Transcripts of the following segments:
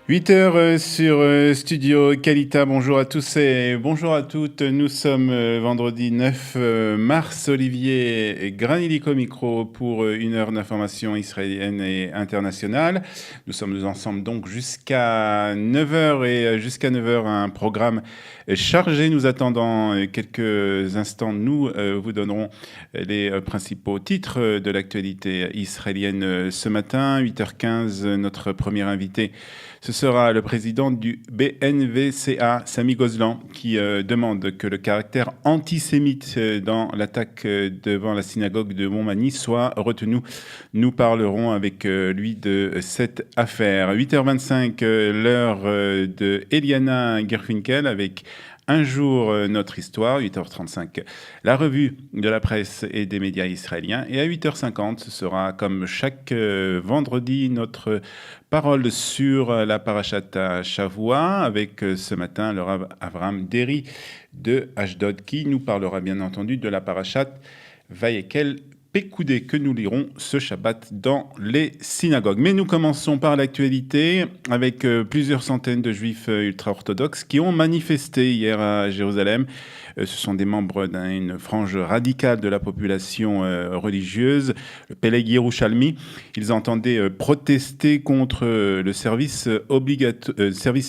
8 heures sur Studio Kalita. Bonjour à tous et bonjour à toutes. Nous sommes vendredi 9 mars. Olivier Granilico au micro pour 1 heure d'information israélienne et internationale. Nous sommes ensemble donc jusqu'à 9 heures et jusqu'à 9 heures un programme chargé. Nous attendons quelques instants. Nous vous donnerons les principaux titres de l'actualité israélienne ce matin. 8h15, notre premier invité. Ce sera le président du BNVCA, Sami Gozlan, qui demande que le caractère antisémite dans l'attaque devant la synagogue de Montmagny soit retenu. Nous parlerons avec lui de cette affaire. 8h25, l'heure de Eliana Gerfinkel avec Un jour, notre histoire, 8h35, la revue de la presse et des médias israéliens. Et à 8h50, ce sera comme chaque vendredi notre parole sur la parashat Shavua avec ce matin le Rav Avraham Deri de Ashdod qui nous parlera bien entendu de la parashat Vayekel Pekoudé que nous lirons ce Shabbat dans les synagogues. Mais nous commençons par l'actualité avec plusieurs centaines de juifs ultra-orthodoxes qui ont manifesté hier à Jérusalem. Ce sont des membres d'une frange radicale de la population religieuse, le Peleg Yerushalmi. Ils entendaient protester contre le service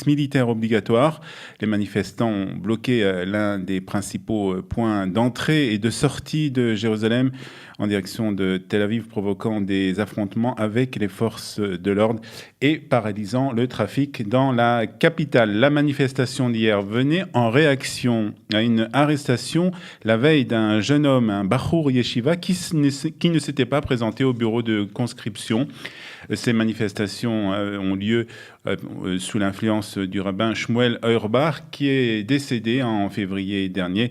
militaire obligatoire. Les manifestants ont bloqué l'un des principaux points d'entrée et de sortie de Jérusalem en direction de Tel Aviv, provoquant des affrontements avec les forces de l'ordre et paralysant le trafic dans la capitale. La manifestation d'hier venait en réaction à une arrestation la veille d'un jeune homme, un Bachour Yeshiva, qui ne s'était pas présenté au bureau de conscription. Ces manifestations ont lieu sous l'influence du rabbin Shmuel Auerbach, qui est décédé en février dernier,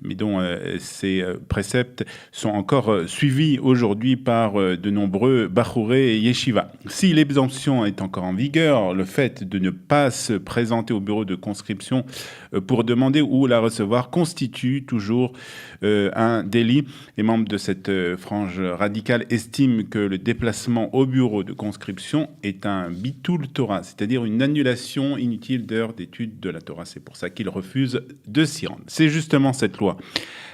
mais dont ces préceptes sont encore suivis aujourd'hui par de nombreux Bachouré et Yeshiva. Si l'exemption est encore en vigueur, le fait de ne pas se présenter au bureau de conscription pour demander ou la recevoir constitue toujours un délit. Les membres de cette frange radicale estiment que le déplacement au bureau de conscription est un bitul Torah, c'est-à-dire une annulation inutile d'heures d'études de la Torah. C'est pour ça qu'ils refusent de s'y rendre. C'est justement cette loi,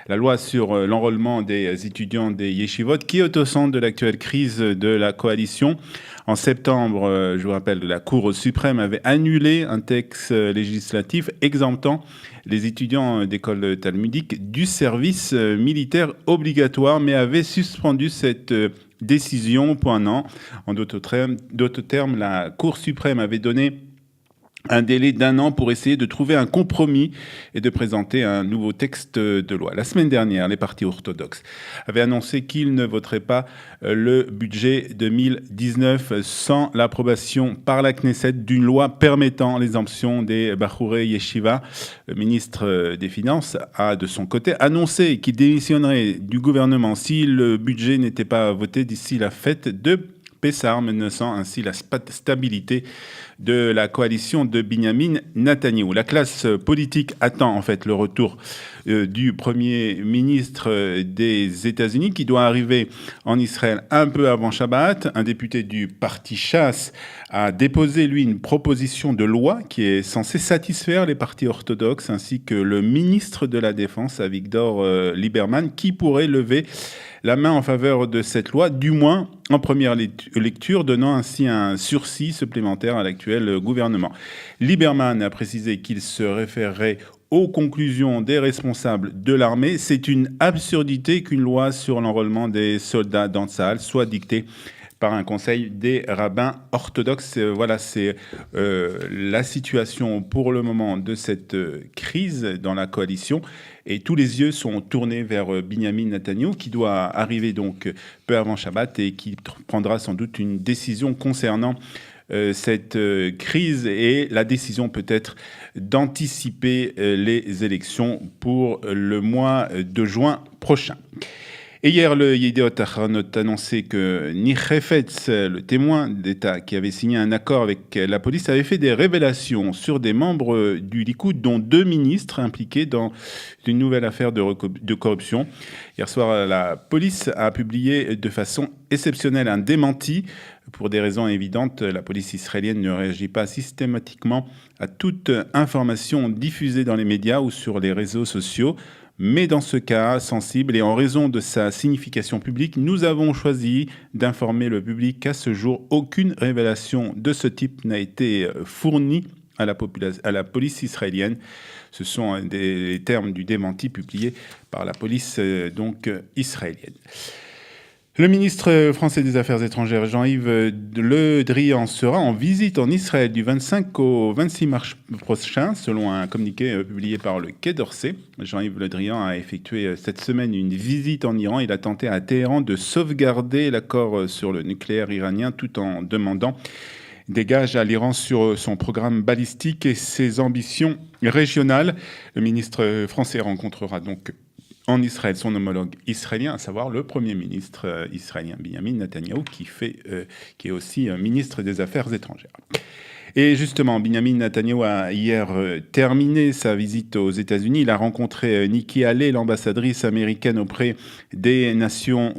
la loi sur l'enrôlement des étudiants des yeshivot, qui est au centre de l'actuelle crise de la coalition. En septembre, je vous rappelle, la Cour suprême avait annulé un texte législatif exemptant les étudiants d'école talmudique du service militaire obligatoire, mais avait suspendu cette décision pour un an. En d'autres termes, la Cour suprême avait donné un délai d'1 an pour essayer de trouver un compromis et de présenter un nouveau texte de loi. La semaine dernière, les partis orthodoxes avaient annoncé qu'ils ne voteraient pas le budget 2019 sans l'approbation par la Knesset d'une loi permettant l'exemption des Bachouré Yeshiva. Le ministre des Finances a, de son côté, annoncé qu'il démissionnerait du gouvernement si le budget n'était pas voté d'ici la fête de Pessah, menaçant ainsi la stabilité de la coalition de Binyamin Netanyahou. La classe politique attend en fait le retour du Premier ministre des États-Unis qui doit arriver en Israël un peu avant Shabbat. Un député du parti Chasse a déposé, lui, une proposition de loi qui est censée satisfaire les partis orthodoxes ainsi que le ministre de la Défense, Avigdor Lieberman, qui pourrait lever la main en faveur de cette loi, du moins en première lecture, donnant ainsi un sursis supplémentaire à l'actuel gouvernement. Lieberman a précisé qu'il se référerait aux conclusions des responsables de l'armée. C'est une absurdité qu'une loi sur l'enrôlement des soldats dans Tsahal soit dictée par un conseil des rabbins orthodoxes. Voilà, c'est la situation pour le moment de cette crise dans la coalition. Et tous les yeux sont tournés vers Binyamin Netanyahou, qui doit arriver donc peu avant Shabbat et qui prendra sans doute une décision concernant cette crise et la décision peut-être d'anticiper les élections pour le mois de juin prochain. Et hier, le Yediot Ahronot annonçait que Nir Hefetz, le témoin d'État qui avait signé un accord avec la police, avait fait des révélations sur des membres du Likoud, dont 2 ministres impliqués dans une nouvelle affaire de corruption. Hier soir, la police a publié de façon exceptionnelle un démenti. Pour des raisons évidentes, la police israélienne ne réagit pas systématiquement à toute information diffusée dans les médias ou sur les réseaux sociaux. Mais dans ce cas sensible et en raison de sa signification publique, nous avons choisi d'informer le public qu'à ce jour, aucune révélation de ce type n'a été fournie à la police israélienne. Ce sont des termes du démenti publié par la police israélienne. Le ministre français des Affaires étrangères, Jean-Yves Le Drian, sera en visite en Israël du 25 au 26 mars prochain, selon un communiqué publié par le Quai d'Orsay. Jean-Yves Le Drian a effectué cette semaine une visite en Iran. Il a tenté à Téhéran de sauvegarder l'accord sur le nucléaire iranien tout en demandant des gages à l'Iran sur son programme balistique et ses ambitions régionales. Le ministre français rencontrera donc en Israël son homologue israélien, à savoir le Premier ministre israélien Benjamin Netanyahou, qui est aussi ministre des Affaires étrangères. Et justement, Benjamin Netanyahou a hier terminé sa visite aux États-Unis. Il a rencontré Nikki Haley, l'ambassadrice américaine auprès des Nations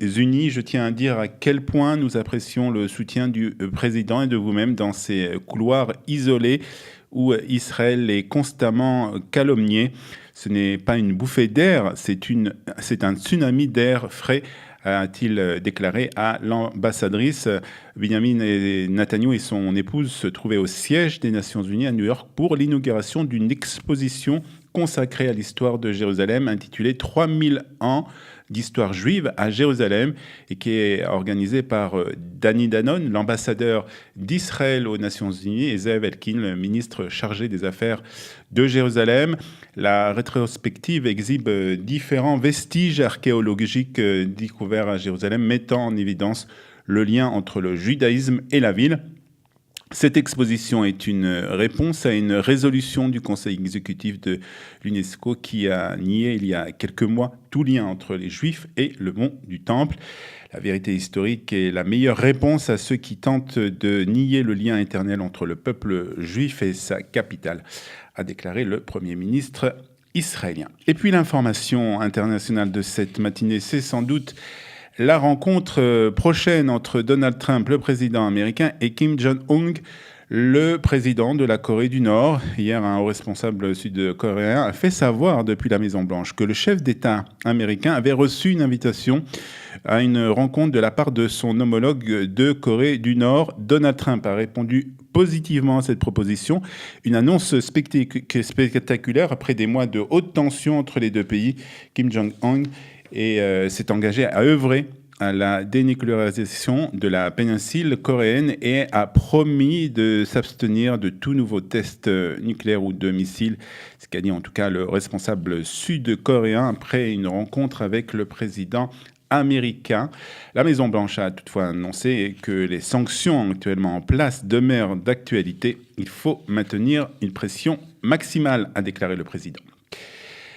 Unies. Je tiens à dire à quel point nous apprécions le soutien du président et de vous-même dans ces couloirs isolés où Israël est constamment calomnié. Ce n'est pas une bouffée d'air, c'est un tsunami d'air frais, a-t-il déclaré à l'ambassadrice. Benjamin Netanyahou et son épouse se trouvaient au siège des Nations Unies à New York pour l'inauguration d'une exposition consacrée à l'histoire de Jérusalem intitulée 3000 ans d'histoire juive à Jérusalem et qui est organisée par Danny Danon, l'ambassadeur d'Israël aux Nations Unies, et Zev Elkin, le ministre chargé des Affaires de Jérusalem. La rétrospective exhibe différents vestiges archéologiques découverts à Jérusalem, mettant en évidence le lien entre le judaïsme et la ville. Cette exposition est une réponse à une résolution du Conseil exécutif de l'UNESCO qui a nié il y a quelques mois tout lien entre les Juifs et le mont du Temple. La vérité historique est la meilleure réponse à ceux qui tentent de nier le lien éternel entre le peuple juif et sa capitale, a déclaré le Premier ministre israélien. Et puis l'information internationale de cette matinée, c'est sans doute la rencontre prochaine entre Donald Trump, le président américain, et Kim Jong-un, le président de la Corée du Nord. Hier, un haut responsable sud-coréen a fait savoir depuis la Maison-Blanche que le chef d'État américain avait reçu une invitation à une rencontre de la part de son homologue de Corée du Nord. Donald Trump a répondu positivement à cette proposition, une annonce spectaculaire après des mois de haute tension entre les deux pays. Kim Jong-un s'est engagé à œuvrer à la dénucléarisation de la péninsule coréenne et a promis de s'abstenir de tout nouveau test nucléaire ou de missiles, ce qu'a dit en tout cas le responsable sud-coréen après une rencontre avec le président américain. La Maison-Blanche a toutefois annoncé que les sanctions actuellement en place demeurent d'actualité. Il faut maintenir une pression maximale, a déclaré le président.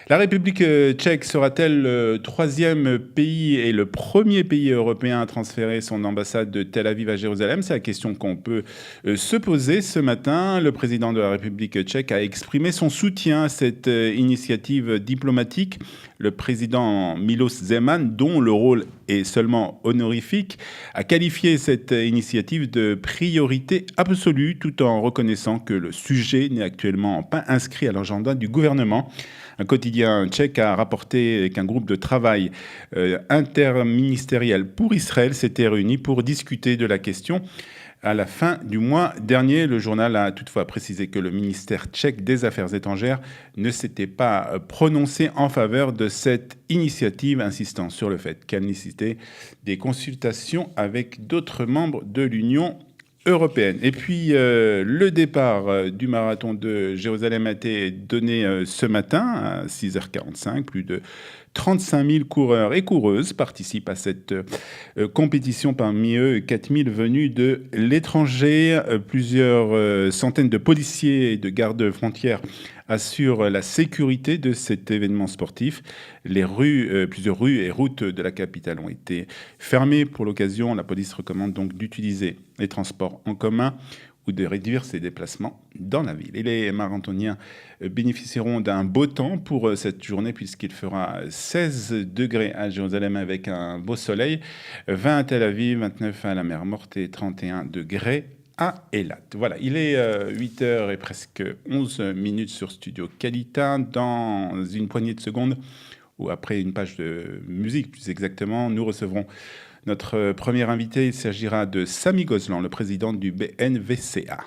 La République tchèque sera-t-elle le troisième pays et le premier pays européen à transférer son ambassade de Tel Aviv à Jérusalem? C'est la question qu'on peut se poser ce matin. Le président de la République tchèque a exprimé son soutien à cette initiative diplomatique. Le président Miloš Zeman, dont le rôle est seulement honorifique, a qualifié cette initiative de priorité absolue tout en reconnaissant que le sujet n'est actuellement pas inscrit à l'agenda du gouvernement. Un quotidien tchèque a rapporté qu'un groupe de travail interministériel pour Israël s'était réuni pour discuter de la question. À la fin du mois dernier, le journal a toutefois précisé que le ministère tchèque des Affaires étrangères ne s'était pas prononcé en faveur de cette initiative, insistant sur le fait qu'elle nécessitait des consultations avec d'autres membres de l'Union européenne. Et puis, le départ du marathon de Jérusalem a été donné ce matin à 6h45. Plus de 35 000 coureurs et coureuses participent à cette compétition. Parmi eux, 4 000 venus de l'étranger. Plusieurs centaines de policiers et de gardes-frontières assure la sécurité de cet événement sportif. Plusieurs rues et routes de la capitale ont été fermées pour l'occasion. La police recommande donc d'utiliser les transports en commun ou de réduire ses déplacements dans la ville. Et les marathoniens bénéficieront d'un beau temps pour cette journée puisqu'il fera 16 degrés à Jérusalem avec un beau soleil, 20 à Tel Aviv, 29 à la mer Morte et 31 degrés à Eilat. Voilà, il est 8h et presque 11 minutes sur Studio Kalita. Dans une poignée de secondes, ou après une page de musique plus exactement, nous recevrons notre premier invité. Il s'agira de Samy Gozlan, le président du BNVCA.